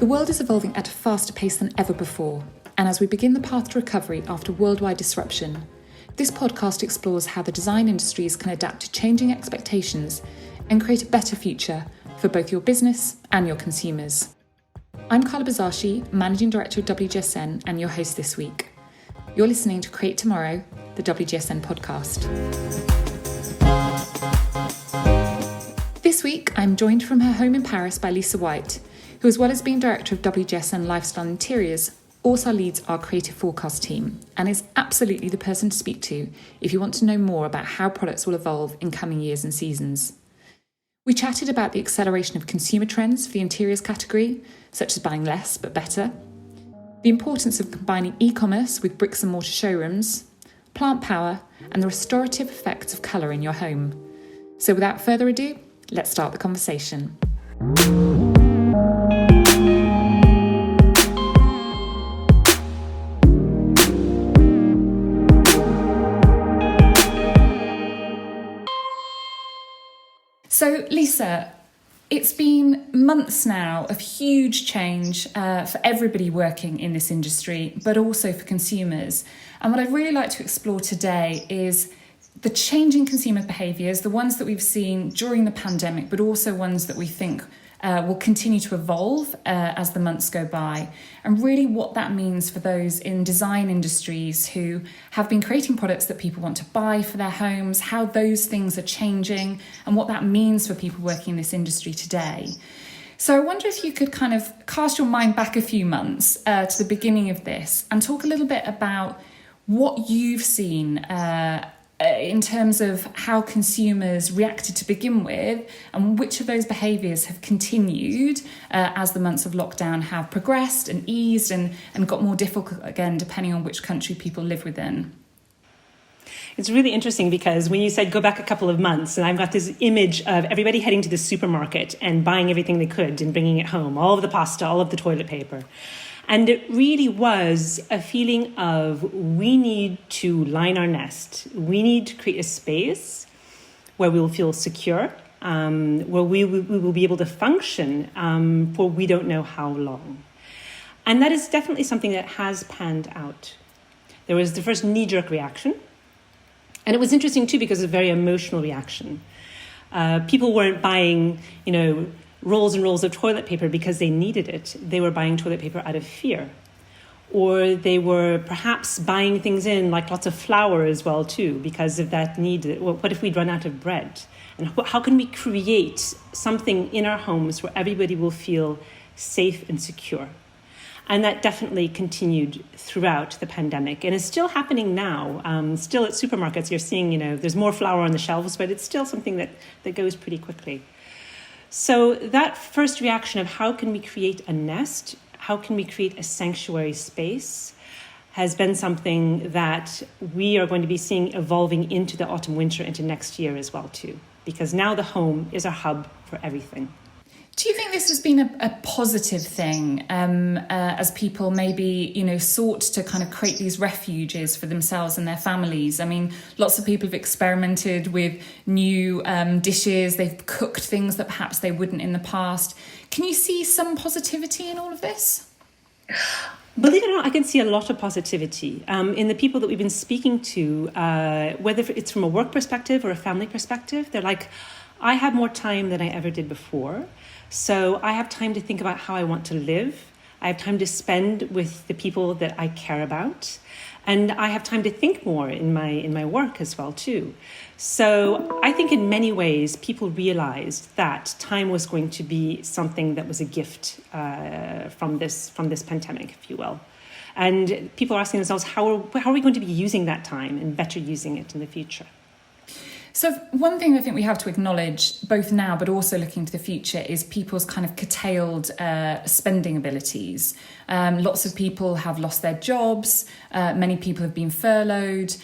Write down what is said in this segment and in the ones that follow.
The world is evolving at a faster pace than ever before, and as we begin the path to recovery after worldwide disruption, this podcast explores how the design industries can adapt to changing expectations and create a better future for both your business and your consumers. I'm Carla Buzasi, Managing Director of WGSN and your host this week. You're listening to Create Tomorrow, the WGSN podcast. This week, I'm joined from her home in Paris by Lisa White, who, as well as being Director of WGSN Lifestyle Interiors, also leads our creative forecast team and is absolutely the person to speak to if you want to know more about how products will evolve in coming years and seasons. We chatted about the acceleration of consumer trends for the interiors category, such as buying less but better, the importance of combining eCommerce with bricks and mortar showrooms, plant power, and the restorative effects of colour in your home. So without further ado, let's start the conversation. So, Lisa, it's been months now of huge change for everybody working in this industry, but also for consumers. And what I'd really like to explore today is the changing consumer behaviours, the ones that we've seen during the pandemic, but also ones that we think will continue to evolve as the months go by, and really what that means for those in design industries who have been creating products that people want to buy for their homes, how those things are changing, and what that means for people working in this industry today. So I wonder if you could kind of cast your mind back a few months to the beginning of this and talk a little bit about what you've seen in terms of how consumers reacted to begin with, and which of those behaviours have continued as the months of lockdown have progressed and eased and got more difficult again, depending on which country people live within. It's really interesting because when you said go back a couple of months, and I've got this image of everybody heading to the supermarket and buying everything they could and bringing it home, all of the pasta, all of the toilet paper. And it really was a feeling of we need to line our nest. We need to create a space where we will feel secure, where we will be able to function for we don't know how long. And that is definitely something that has panned out. There was the first knee-jerk reaction. And it was interesting too because it's a very emotional reaction. People weren't buying, rolls and rolls of toilet paper because they needed it. They were buying toilet paper out of fear. Or they were perhaps buying things in, like lots of flour as well too, because of that need. Well, what if we'd run out of bread? And how can we create something in our homes where everybody will feel safe and secure? And that definitely continued throughout the pandemic, and is still happening now. Still at supermarkets, you're seeing, there's more flour on the shelves, but it's still something that goes pretty quickly. So that first reaction of how can we create a nest, how can we create a sanctuary space, has been something that we are going to be seeing evolving into the autumn, winter, into next year as well too, because now the home is our hub for everything. Do you think this has been a positive thing as people maybe, sought to kind of create these refuges for themselves and their families? I mean, lots of people have experimented with new dishes. They've cooked things that perhaps they wouldn't in the past. Can you see some positivity in all of this? Believe it or not, I can see a lot of positivity in the people that we've been speaking to, whether it's from a work perspective or a family perspective. They're like, I have more time than I ever did before. So I have time to think about how I want to live. I have time to spend with the people that I care about. And I have time to think more in my work as well, too. So I think in many ways, people realized that time was going to be something that was a gift from this pandemic, if you will. And people are asking themselves, how are we going to be using that time and better using it in the future? So one thing I think we have to acknowledge, both now but also looking to the future, is people's kind of curtailed spending abilities. Lots of people have lost their jobs. Many people have been furloughed.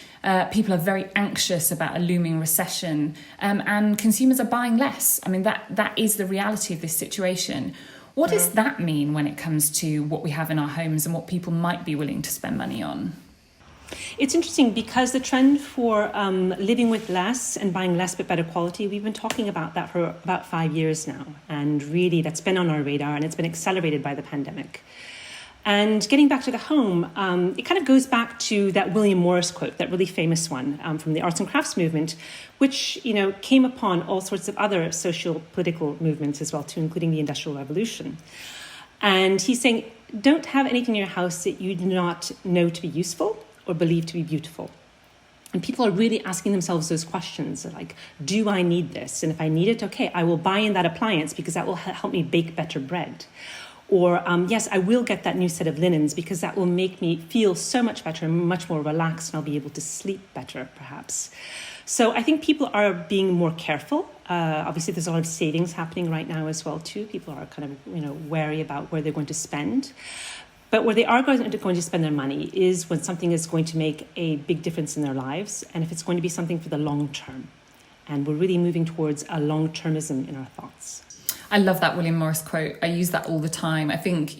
People are very anxious about a looming recession, and consumers are buying less. I mean, that is the reality of this situation. What does that mean when it comes to what we have in our homes and what people might be willing to spend money on? It's interesting because the trend for living with less and buying less but better quality, we've been talking about that for about 5 years now. And really that's been on our radar, and it's been accelerated by the pandemic. And getting back to the home, it kind of goes back to that William Morris quote, that really famous one from the arts and crafts movement, which came upon all sorts of other social political movements as well too, including the Industrial Revolution. And he's saying, don't have anything in your house that you do not know to be useful or believe to be beautiful. And people are really asking themselves those questions like, do I need this? And if I need it, okay, I will buy in that appliance because that will help me bake better bread. Or yes, I will get that new set of linens because that will make me feel so much better and much more relaxed, and I'll be able to sleep better, perhaps. So I think people are being more careful. Obviously, there's a lot of savings happening right now as well, too. People are kind of wary about where they're going to spend. But where they are going to spend their money is when something is going to make a big difference in their lives, and if it's going to be something for the long term. And we're really moving towards a long-termism in our thoughts. I love that William Morris quote. I use that all the time. I think,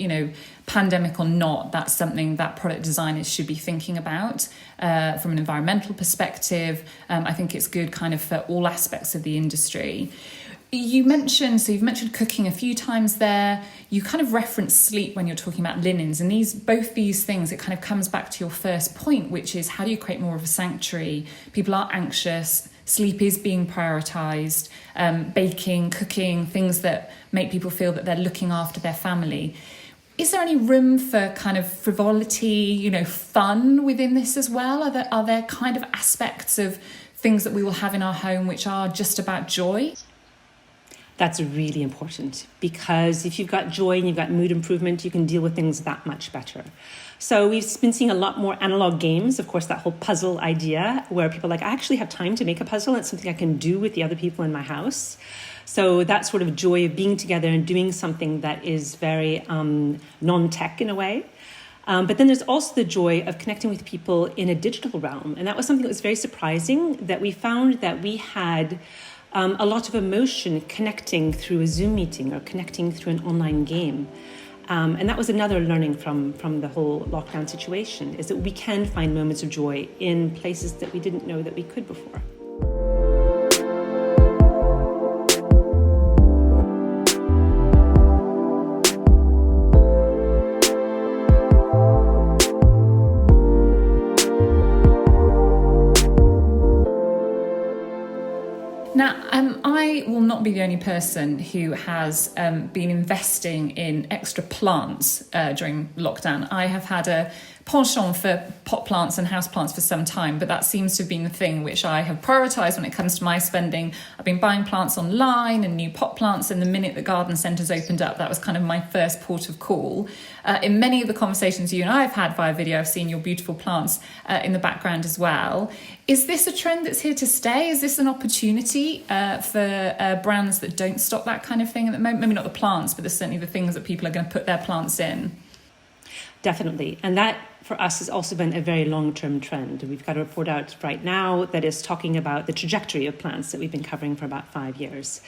pandemic or not, that's something that product designers should be thinking about from an environmental perspective. I think it's good kind of for all aspects of the industry. You've mentioned cooking a few times there. You kind of reference sleep when you're talking about linens, and both these things, it kind of comes back to your first point, which is how do you create more of a sanctuary? People are anxious. Sleep is being prioritised. Baking, cooking, things that make people feel that they're looking after their family. Is there any room for kind of frivolity, fun within this as well? Are there kind of aspects of things that we will have in our home which are just about joy? That's really important, because if you've got joy and you've got mood improvement, you can deal with things that much better. So we've been seeing a lot more analog games, of course, that whole puzzle idea where people are like, I actually have time to make a puzzle. It's something I can do with the other people in my house. So that sort of joy of being together and doing something that is very non-tech in a way. But then there's also the joy of connecting with people in a digital realm. And that was something that was very surprising, that we found that we had a lot of emotion connecting through a Zoom meeting or connecting through an online game. And that was another learning from the whole lockdown situation, is that we can find moments of joy in places that we didn't know that we could before. Now, I will not be the only person who has been investing in extra plants during lockdown. I have had a penchant for pot plants and house plants for some time, but that seems to have been the thing which I have prioritised when it comes to my spending. I've been buying plants online and new pot plants, and the minute the garden centres opened up, that was kind of my first port of call. In many of the conversations you and I have had via video, I've seen your beautiful plants in the background as well. Is this a trend that's here to stay? Is this an opportunity for brands that don't stock that kind of thing at the moment? Maybe not the plants, but there's certainly the things that people are going to put their plants in. Definitely. And that, for us, has also been a very long-term trend. We've got a report out right now that is talking about the trajectory of plants that we've been covering for about 5 years.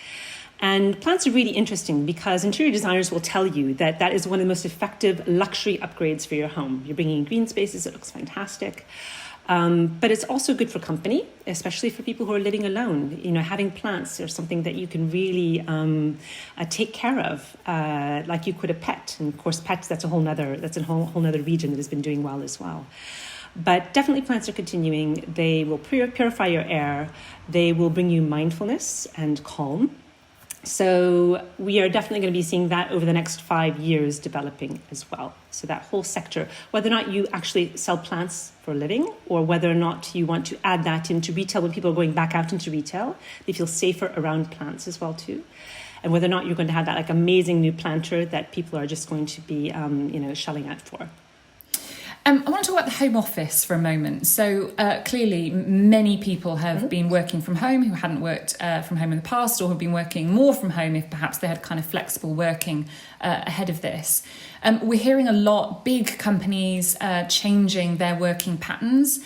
And plants are really interesting because interior designers will tell you that that is one of the most effective luxury upgrades for your home. You're bringing in green spaces, it looks fantastic. But it's also good for company, especially for people who are living alone. Having plants are something that you can really take care of, like you could a pet. And of course, pets, that's a whole nother region that has been doing well as well. But definitely plants are continuing. They will purify your air. They will bring you mindfulness and calm. So we are definitely going to be seeing that over the next 5 years developing as well. So that whole sector, whether or not you actually sell plants for a living or whether or not you want to add that into retail when people are going back out into retail, they feel safer around plants as well too. And whether or not you're going to have that amazing new planter that people are just going to be, shelling out for. I want to talk about the home office for a moment. So clearly many people have been working from home who hadn't worked from home in the past, or have been working more from home if perhaps they had kind of flexible working ahead of this. We're hearing a lot, big companies changing their working patterns,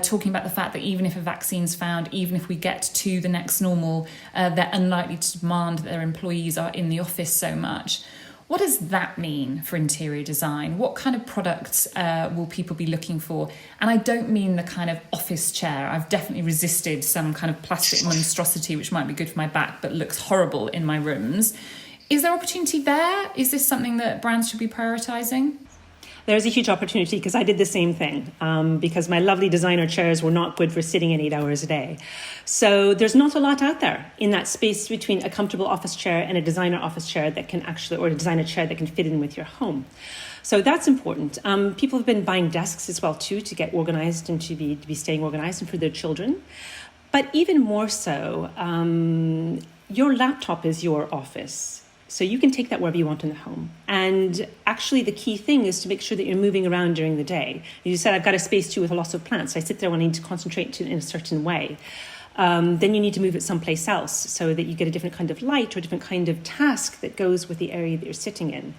talking about the fact that even if a vaccine's found, even if we get to the next normal, they're unlikely to demand that their employees are in the office so much. What does that mean for interior design? What kind of products will people be looking for? And I don't mean the kind of office chair. I've definitely resisted some kind of plastic monstrosity which might be good for my back but looks horrible in my rooms. Is there opportunity there? Is this something that brands should be prioritising? There's a huge opportunity because I did the same thing because my lovely designer chairs were not good for sitting in 8 hours a day. So there's not a lot out there in that space between a comfortable office chair and a designer office chair that can actually, or a designer chair that can fit in with your home. So that's important. People have been buying desks as well too to get organized and to be staying organized and for their children. But even more so, your laptop is your office. So you can take that wherever you want in the home. And actually the key thing is to make sure that you're moving around during the day. You said, I've got a space too with lots of plants. I sit there when I need to concentrate in a certain way. Then you need to move it someplace else so that you get a different kind of light or a different kind of task that goes with the area that you're sitting in.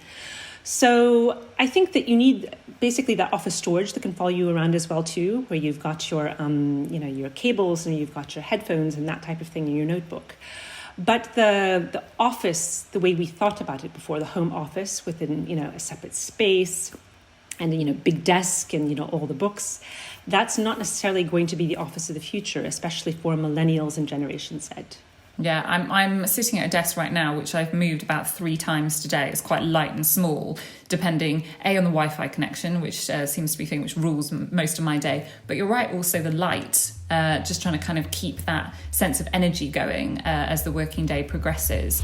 So I think that you need basically that office storage that can follow you around as well too, where you've got your, your cables and you've got your headphones and that type of thing in your notebook. But the office, the way we thought about it before, the home office within, a separate space and, big desk and, all the books, that's not necessarily going to be the office of the future, especially for millennials and Generation Z. Yeah, I'm sitting at a desk right now, which I've moved about 3 times today. It's quite light and small, depending, A, on the Wi-Fi connection, which seems to be the thing which rules most of my day. But you're right, also the light, just trying to kind of keep that sense of energy going as the working day progresses.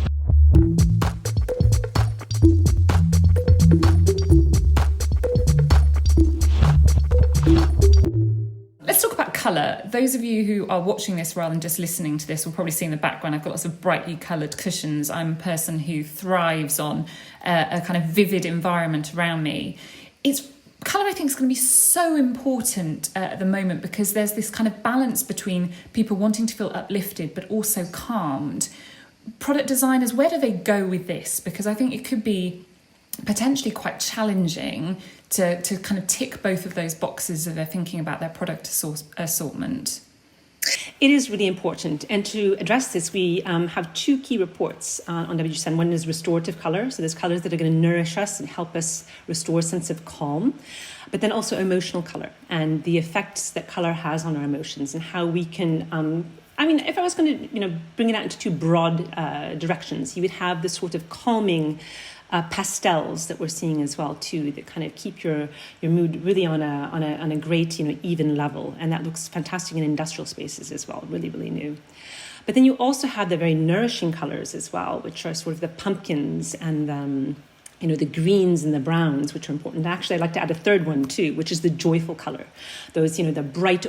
Let's talk about colour. Those of you who are watching this rather than just listening to this will probably see in the background I've got lots of brightly coloured cushions. I'm a person who thrives on a kind of vivid environment around me. Colour, I think, is going to be so important at the moment because there's this kind of balance between people wanting to feel uplifted but also calmed. Product designers, where do they go with this? Because I think it could be potentially quite challenging to kind of tick both of those boxes as they're thinking about their product assortment. It is really important. And to address this, we have 2 key reports on WGSN. One is restorative colour. So there's colours that are going to nourish us and help us restore a sense of calm. But then also emotional colour and the effects that colour has on our emotions and how we can... if I was going to, bring it out into 2 broad directions, you would have this sort of calming pastels that we're seeing as well too, that kind of keep your mood really on a great even level, and that looks fantastic in industrial spaces as well, really really new. But then you also have the very nourishing colors as well, which are sort of the pumpkins and the greens and the browns, which are important. Actually, I'd like to add a third one too, which is the joyful color. Those, the bright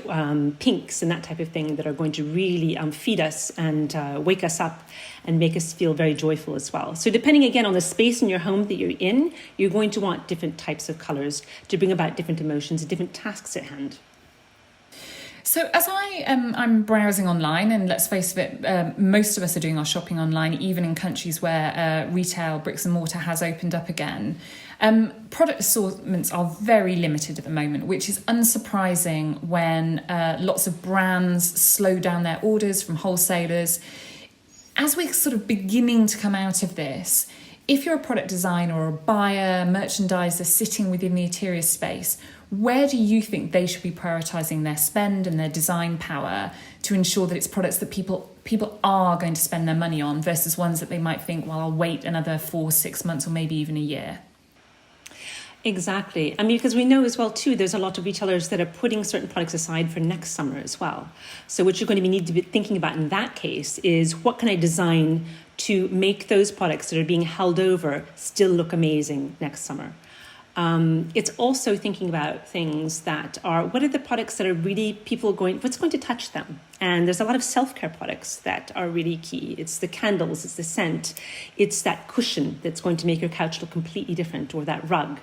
pinks and that type of thing that are going to really feed us and wake us up and make us feel very joyful as well. So depending again on the space in your home that you're in, you're going to want different types of colors to bring about different emotions and different tasks at hand. So as I'm browsing online, and let's face it, most of us are doing our shopping online, even in countries where retail, bricks and mortar has opened up again. Product assortments are very limited at the moment, which is unsurprising when lots of brands slow down their orders from wholesalers. As we're sort of beginning to come out of this, if you're a product designer or a buyer, merchandiser sitting within the interior space, where do you think they should be prioritising their spend and their design power to ensure that it's products that people are going to spend their money on versus ones that they might think, well, I'll wait another 4-6 months or maybe even a year? Exactly. Because we know as well too, there's a lot of retailers that are putting certain products aside for next summer as well. So what you're going to need to be thinking about in that case is, what can I design to make those products that are being held over still look amazing next summer? It's also thinking about things that are, what are the products that are really what's going to touch them? And there's a lot of self-care products that are really key. It's the candles, it's the scent, it's that cushion that's going to make your couch look completely different, or that rug.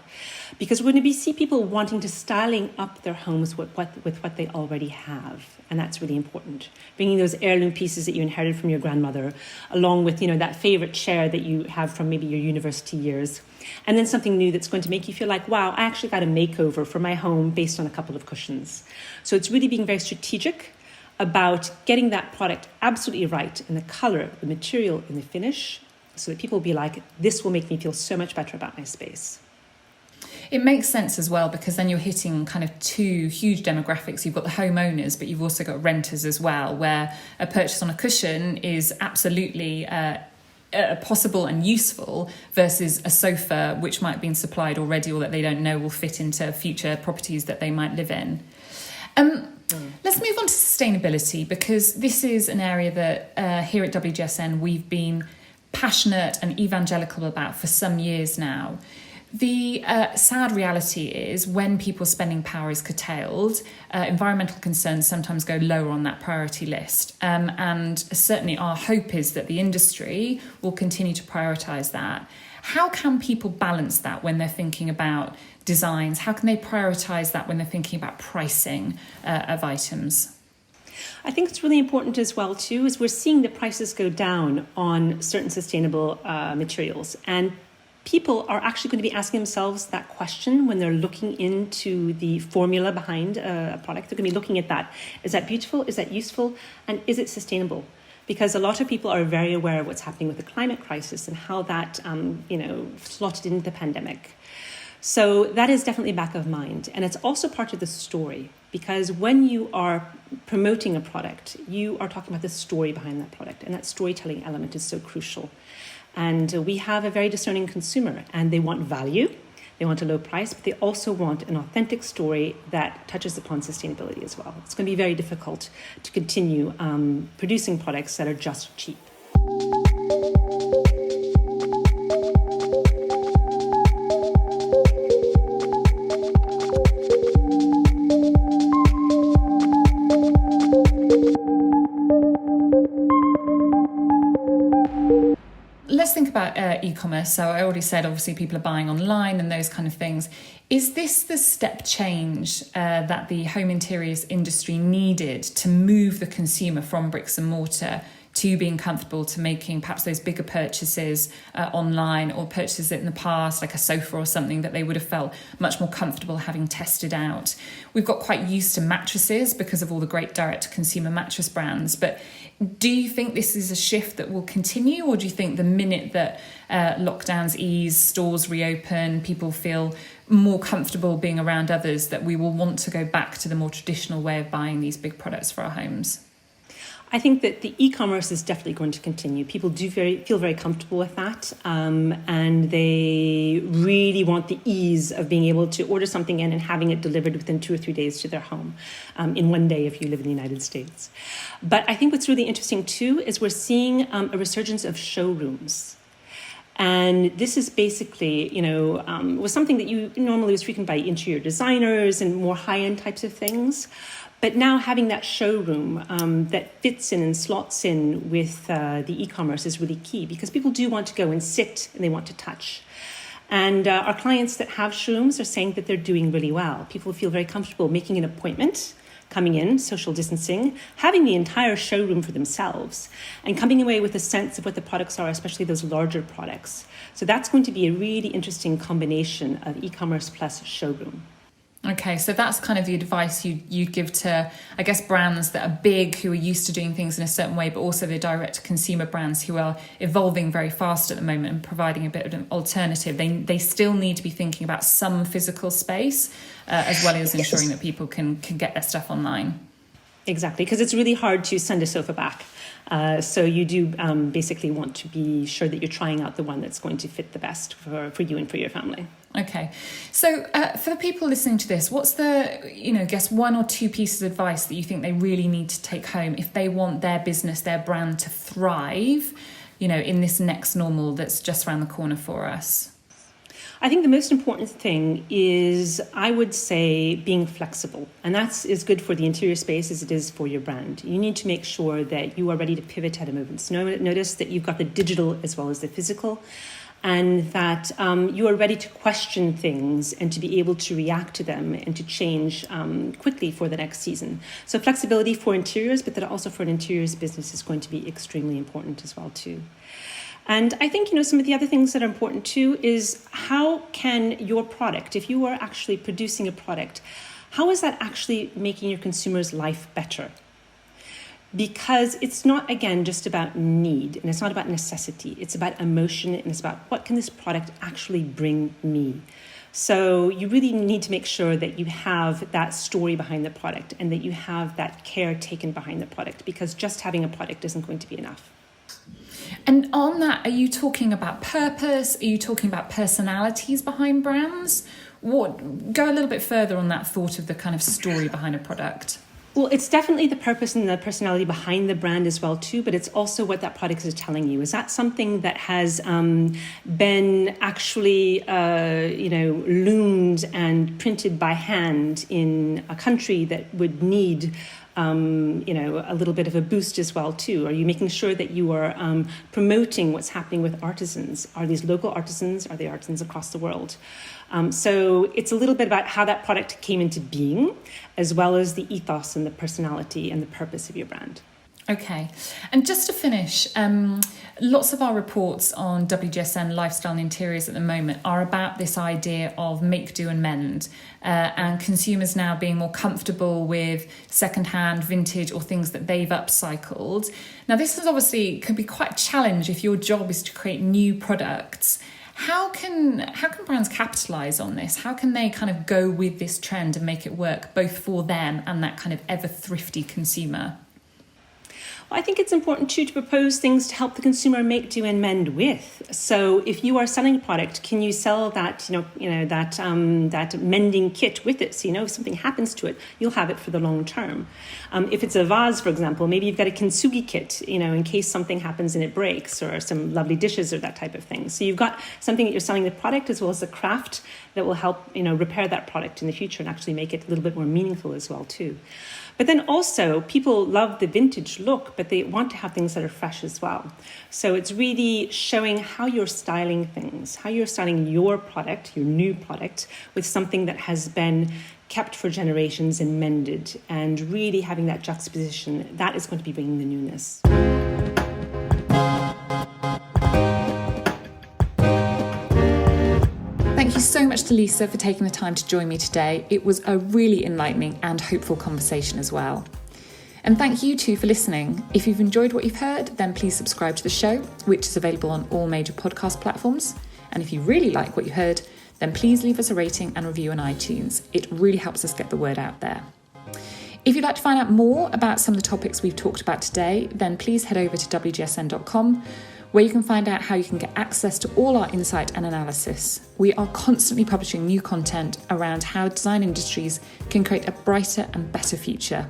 Because we're going to see people wanting to styling up their homes with what they already have. And that's really important. Bringing those heirloom pieces that you inherited from your grandmother, along with, that favorite chair that you have from maybe your university years. And then something new that's going to make you feel like, wow, I actually got a makeover for my home based on a couple of cushions. So it's really being very strategic about getting that product absolutely right in the color, the material, and the finish, so that people will be like, this will make me feel so much better about my space. It makes sense as well, because then you're hitting kind of two huge demographics. You've got the homeowners, but you've also got renters as well, where a purchase on a cushion is absolutely possible and useful versus a sofa which might have been supplied already or that they don't know will fit into future properties that they might live in. Let's move on to sustainability, because this is an area that here at WGSN we've been passionate and evangelical about for some years now. The sad reality is when people's spending power is curtailed, environmental concerns sometimes go lower on that priority list. And certainly our hope is that the industry will continue to prioritise that. How can people balance that when they're thinking about designs? How can they prioritise that when they're thinking about pricing of items? I think it's really important as well, too, is we're seeing the prices go down on certain sustainable materials. And people are actually going to be asking themselves that question when they're looking into the formula behind a product. They're going to be looking at that. Is that beautiful? Is that useful? And is it sustainable? Because a lot of people are very aware of what's happening with the climate crisis and how that, slotted into the pandemic. So that is definitely back of mind. And it's also part of the story, because when you are promoting a product, you are talking about the story behind that product. And that storytelling element is so crucial. And we have a very discerning consumer, and they want value, they want a low price, but they also want an authentic story that touches upon sustainability as well. It's going to be very difficult to continue producing products that are just cheap. Let's think about e-commerce. So I already said, obviously, people are buying online and those kind of things. Is this the step change that the home interiors industry needed to move the consumer from bricks and mortar to being comfortable to making perhaps those bigger purchases online, or purchases in the past, like a sofa or something that they would have felt much more comfortable having tested out? We've got quite used to mattresses because of all the great direct-to-consumer mattress brands, but do you think this is a shift that will continue, or do you think the minute that lockdowns ease, stores reopen, people feel more comfortable being around others, that we will want to go back to the more traditional way of buying these big products for our homes? I think that the e-commerce is definitely going to continue. People do feel very comfortable with that, and they really want the ease of being able to order something in and having it delivered within 2 or 3 days to their home, in one day if you live in the United States. But I think what's really interesting too is we're seeing a resurgence of showrooms. And this is basically, was something that you normally was frequented by interior designers and more high-end types of things. But now having that showroom that fits in and slots in with the e-commerce is really key, because people do want to go and sit and they want to touch. And our clients that have showrooms are saying that they're doing really well. People feel very comfortable making an appointment, coming in, social distancing, having the entire showroom for themselves, and coming away with a sense of what the products are, especially those larger products. So that's going to be a really interesting combination of e-commerce plus showroom. Okay, so that's kind of the advice you give to, I guess, brands that are big, who are used to doing things in a certain way, but also the direct-to-consumer brands who are evolving very fast at the moment and providing a bit of an alternative. They still need to be thinking about some physical space, as well as ensuring that people can get their stuff online. Exactly, because it's really hard to send a sofa back. So you do basically want to be sure that you're trying out the one that's going to fit the best for you and for your family. Okay. So for the people listening to this, what's the, guess 1 or 2 pieces of advice that you think they really need to take home if they want their business, their brand to thrive, in this next normal that's just around the corner for us? I think the most important thing is, I would say, being flexible. And that's as good for the interior space as it is for your brand. You need to make sure that you are ready to pivot at a moment. So notice that you've got the digital as well as the physical, and that you are ready to question things and to be able to react to them and to change quickly for the next season. So flexibility for interiors, but that also for an interiors business is going to be extremely important as well too. And I think, some of the other things that are important too is, how can your product, if you are actually producing a product, how is that actually making your consumer's life better? because it's not, again, just about need, and it's not about necessity. It's about emotion, and it's about what can this product actually bring me. So you really need to make sure that you have that story behind the product and that you have that care taken behind the product, because just having a product isn't going to be enough. And on that, are you talking about purpose? Are you talking about personalities behind brands? Go a little bit further on that thought of the kind of story behind a product. Well, it's definitely the purpose and the personality behind the brand as well too, but it's also what that product is telling you. Is that something that has been actually, loomed and printed by hand in a country that would need a little bit of a boost as well too? Are you making sure that you are promoting what's happening with artisans? Are these local artisans? Are they artisans across the world? So it's a little bit about how that product came into being, as well as the ethos and the personality and the purpose of your brand. Okay. And just to finish, lots of our reports on WGSN Lifestyle and Interiors at the moment are about this idea of make, do and mend, and consumers now being more comfortable with secondhand, vintage or things that they've upcycled. Now, this is obviously can be quite a challenge if your job is to create new products. How can brands capitalise on this? How can they kind of go with this trend and make it work both for them and that kind of ever thrifty consumer? Well, I think it's important too to propose things to help the consumer make, do, and mend with. So, if you are selling a product, can you sell that, that mending kit with it? So, if something happens to it, you'll have it for the long term. If it's a vase, for example, maybe you've got a kintsugi kit, in case something happens and it breaks, or some lovely dishes or that type of thing. So, you've got something that you're selling the product as well as the craft that will help, repair that product in the future and actually make it a little bit more meaningful as well too. But then also, people love the vintage look, but they want to have things that are fresh as well. So it's really showing how you're styling things, how you're styling your product, your new product, with something that has been kept for generations and mended, and really having that juxtaposition. That is going to be bringing the newness. Thank you so much to Lisa for taking the time to join me today. It was a really enlightening and hopeful conversation as well. And thank you too for listening. If you've enjoyed what you've heard, then please subscribe to the show, which is available on all major podcast platforms. And if you really like what you heard, then please leave us a rating and review on iTunes. It really helps us get the word out there. If you'd like to find out more about some of the topics we've talked about today, then please head over to WGSN.com, where you can find out how you can get access to all our insight and analysis. We are constantly publishing new content around how design industries can create a brighter and better future.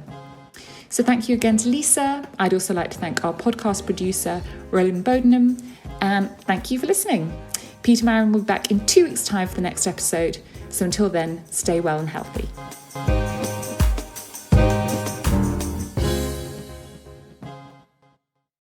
So thank you again to Lisa. I'd also like to thank our podcast producer, Roland Bodenham, and thank you for listening. Peter Marin will be back in 2 weeks' time for the next episode. So until then, stay well and healthy.